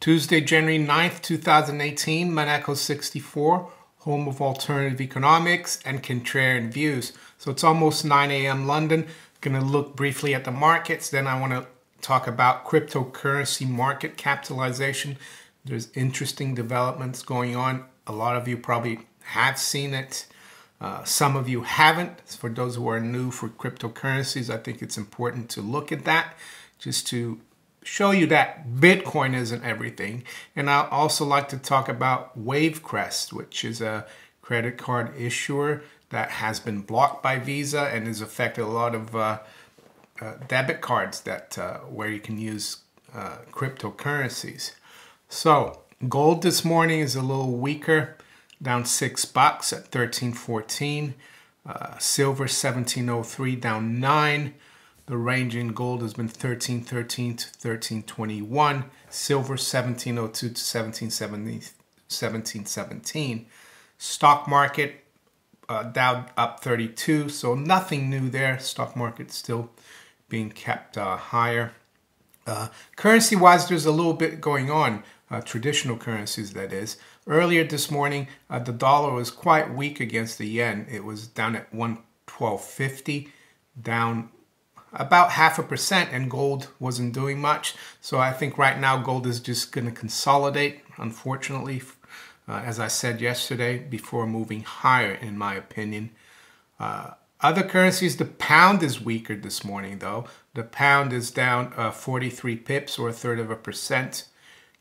Tuesday, January 9th, 2018, Monaco 64, home of alternative economics and contrarian views. So it's almost 9 a.m. London. Going to look briefly at the markets. Then I want to talk about cryptocurrency market capitalization. There's interesting developments going on. A lot of you probably have seen it. Some of you haven't. For those who are new for cryptocurrencies, I think it's important to look at that just to show you that Bitcoin isn't everything. And I'd also like to talk about Wavecrest, which is a credit card issuer that has been blocked by Visa and has affected a lot of debit cards that where you can use cryptocurrencies. So gold this morning is a little weaker, down $6 at 13.14. Silver 1703, down 9. The range in gold has been 13.13 to 13.21. Silver 1702 to 1717. Stock market Dow up 32, so nothing new there. Stock market still being kept higher. Currency-wise, there's a little bit going on. Traditional currencies, that is. Earlier this morning, the dollar was quite weak against the yen. It was down at 112.50, down about 0.5%, and gold wasn't doing much. So I think right now gold is just going to consolidate, unfortunately, as I said yesterday, before moving higher, in my opinion. Other currencies, the pound is weaker this morning, though. The pound is down 43 pips, or 1/3%.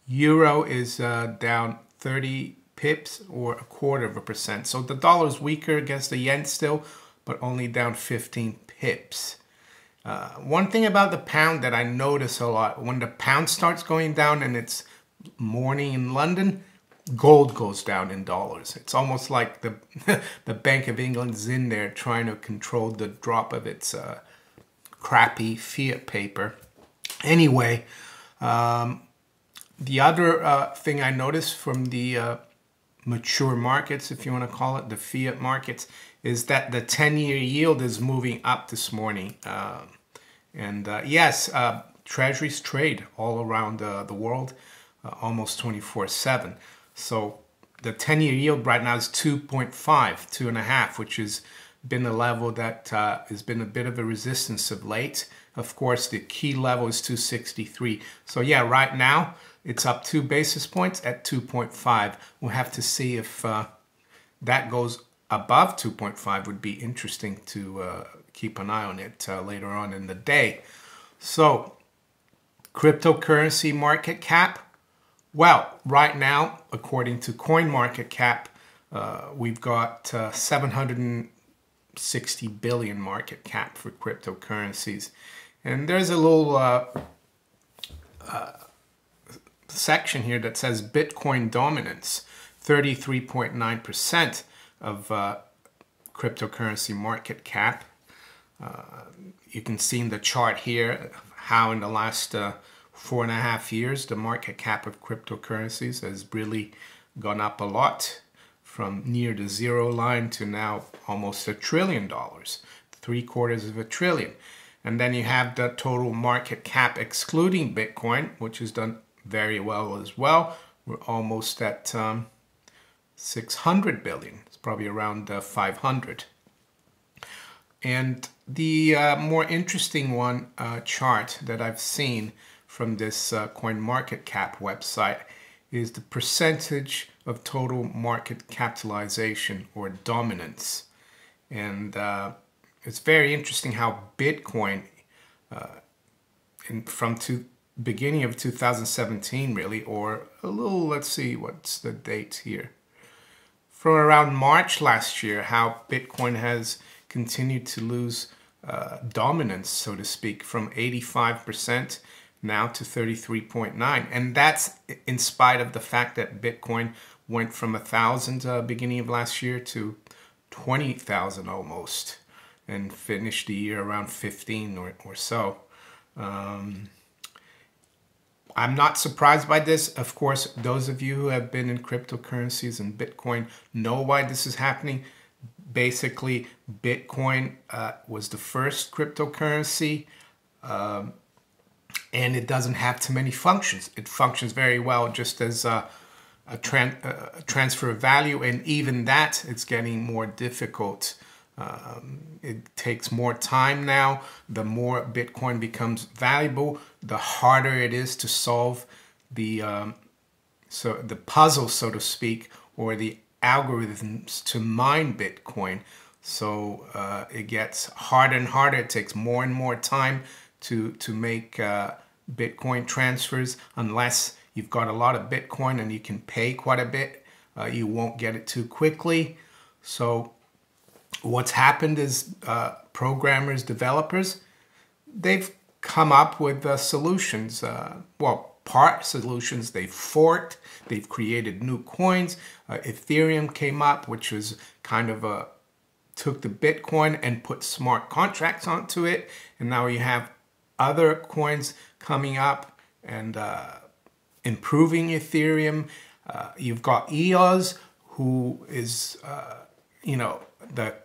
Euro is down 30 pips, or 1/4%. So the dollar is weaker against the yen still, but only down 15 pips. One thing about the pound that I notice a lot, when the pound starts going down and it's morning in London, gold goes down in dollars. It's almost like the the Bank of England's in there trying to control the drop of its crappy fiat paper. Anyway, the other thing I noticed from the mature markets, if you want to call it, the fiat markets, is that the 10-year yield is moving up this morning. Yes, treasuries trade all around the world, almost 24/7. So the 10-year yield right now is 2.5, 2.5, which has been a level that has been a bit of a resistance of late. Of course, the key level is 263. So yeah, right now it's up 2 basis points at 2.5. We'll have to see if that goes above 2.5. Would be interesting to keep an eye on it later on in the day. So cryptocurrency market cap. Well, right now, according to CoinMarketCap, we've got 760 billion market cap for cryptocurrencies. And there's a little section here that says Bitcoin dominance, 33.9% of cryptocurrency market cap. You can see in the chart here how in the last 4.5 years, the market cap of cryptocurrencies has really gone up a lot, from near the zero line to now almost $1 trillion, 3/4 of a trillion. And then you have the total market cap excluding Bitcoin, which has done very well as well. We're almost at 600 billion. It's probably around 500. And the more interesting one chart that I've seen from this CoinMarketCap website is the percentage of total market capitalization, or dominance. And it's very interesting how Bitcoin, from beginning of 2017 really, or a little, let's see, what's the date here? From around March last year, how Bitcoin has continued to lose dominance, so to speak, from 85% now to 33.9%. And that's in spite of the fact that Bitcoin went from 1,000 beginning of last year to 20,000 almost, and finished the year around 15 or so. I'm not surprised by this. Of course, those of you who have been in cryptocurrencies and Bitcoin know why this is happening. Basically, Bitcoin was the first cryptocurrency and it doesn't have too many functions. It functions very well just as a transfer of value, and even that, it's getting more difficult. It takes more time now. The more Bitcoin becomes valuable, the harder it is to solve the puzzle, so to speak, or the algorithms to mine Bitcoin. So it gets harder and harder. It takes more and more time to make Bitcoin transfers. Unless you've got a lot of Bitcoin and you can pay quite a bit, you won't get it too quickly. So what's happened is programmers, developers, they've come up with solutions. Part solutions. They've forked. They've created new coins. Ethereum came up, which was kind of took the Bitcoin and put smart contracts onto it. And now you have other coins coming up and improving Ethereum. You've got EOS, who is, the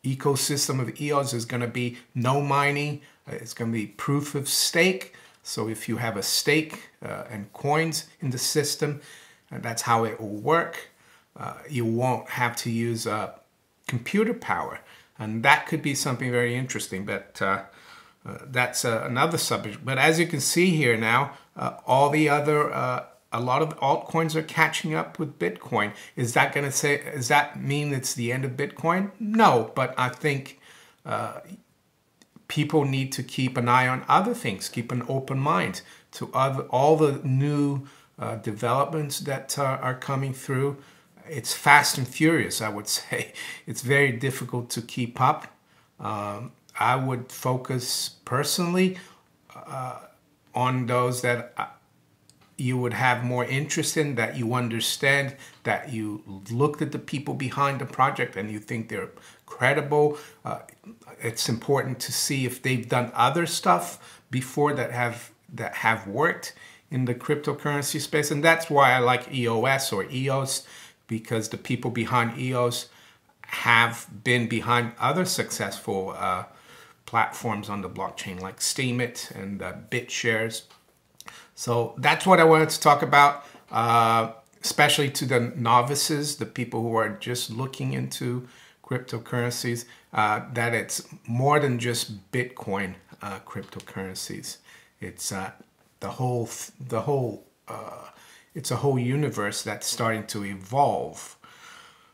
ecosystem of EOS is going to be no mining. It's going to be proof of stake. So if you have a stake and coins in the system, that's how it will work. You won't have to use computer power. And that could be something very interesting, but that's another subject. But as you can see here now, all the other, a lot of altcoins are catching up with Bitcoin. Is that going to say, does that mean it's the end of Bitcoin? No, but I think people need to keep an eye on other things, keep an open mind to all the new developments that are coming through. It's fast and furious, I would say. It's very difficult to keep up. I would focus personally on those that you would have more interest in, that you understand, that you looked at the people behind the project and you think they're credible. It's important to see if they've done other stuff before that have worked in the cryptocurrency space. And that's why I like EOS or EOS, because the people behind EOS have been behind other successful platforms on the blockchain like Steemit and BitShares. So that's what I wanted to talk about, especially to the novices, the people who are just looking into cryptocurrencies, that it's more than just Bitcoin cryptocurrencies. It's it's a whole universe that's starting to evolve.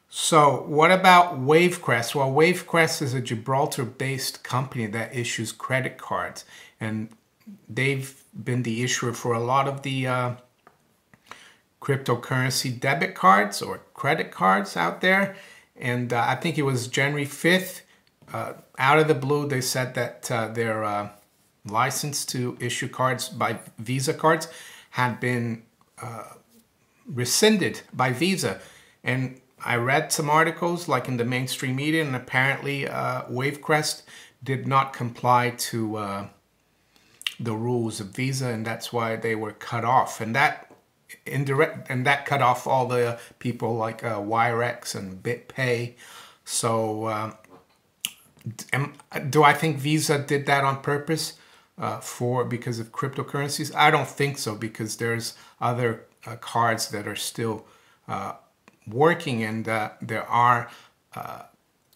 So what about Wavecrest? Well, Wavecrest is a Gibraltar-based company that issues credit cards, and they've been the issuer for a lot of the cryptocurrency debit cards or credit cards out there. And I think it was January 5th, out of the blue, they said that their license to issue cards by Visa cards had been rescinded by Visa. And I read some articles like in the mainstream media, and apparently Wavecrest did not comply to the rules of Visa, and that's why they were cut off. And that cut off all the people like Wirex and BitPay. So do I think Visa did that on purpose because of cryptocurrencies? I don't think so, because there's other cards that are still working, and there are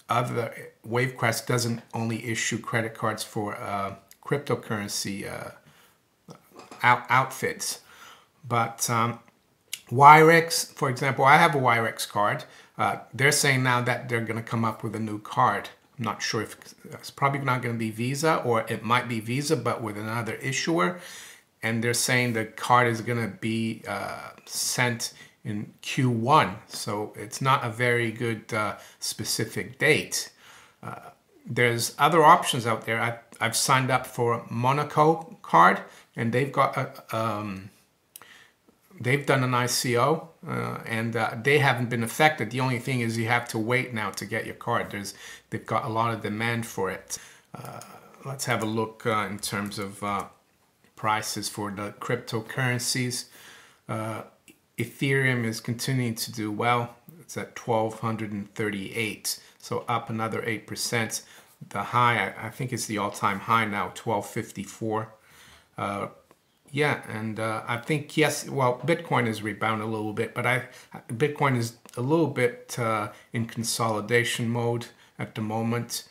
other. Wavecrest doesn't only issue credit cards for cryptocurrency outfits, but Wirex, for example, I have a Wirex card. They're saying now that they're going to come up with a new card. I'm not sure if it's probably not going to be Visa, or it might be Visa but with another issuer, and they're saying the card is going to be sent in Q1, so it's not a very good specific date. There's other options out there. I've signed up for a Monaco card, and they've got they've done an ICO, and they haven't been affected. The only thing is you have to wait now to get your card. They've got a lot of demand for it. Let's have a look in terms of prices for the cryptocurrencies. Ethereum is continuing to do well. It's at 1,238, so up another 8%. The high, I think it's the all-time high now, 1,254. Yeah, and I think, yes, well, Bitcoin has rebounded a little bit, but Bitcoin is a little bit in consolidation mode at the moment,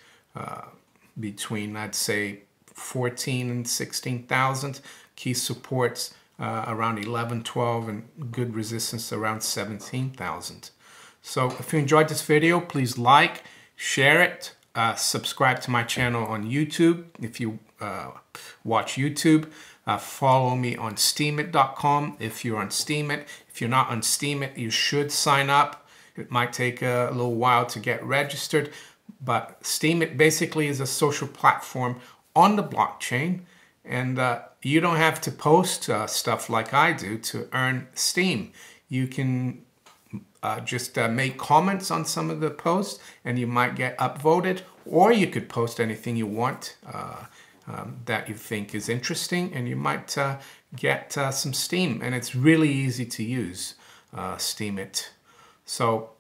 between, I'd say, 14 and 16,000. Key supports around 11, 12, and good resistance around 17,000. So if you enjoyed this video, please like, share it, subscribe to my channel on YouTube if you watch YouTube. Follow me on steemit.com if you're on Steemit. If you're not on Steemit, you should sign up. It might take a little while to get registered, but Steemit basically is a social platform on the blockchain, and you don't have to post stuff like I do to earn Steem. You can just make comments on some of the posts and you might get upvoted, or you could post anything you want that you think is interesting, and you might get some Steem. And it's really easy to use, Steemit. So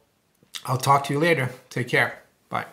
I'll talk to you later. Take care. Bye.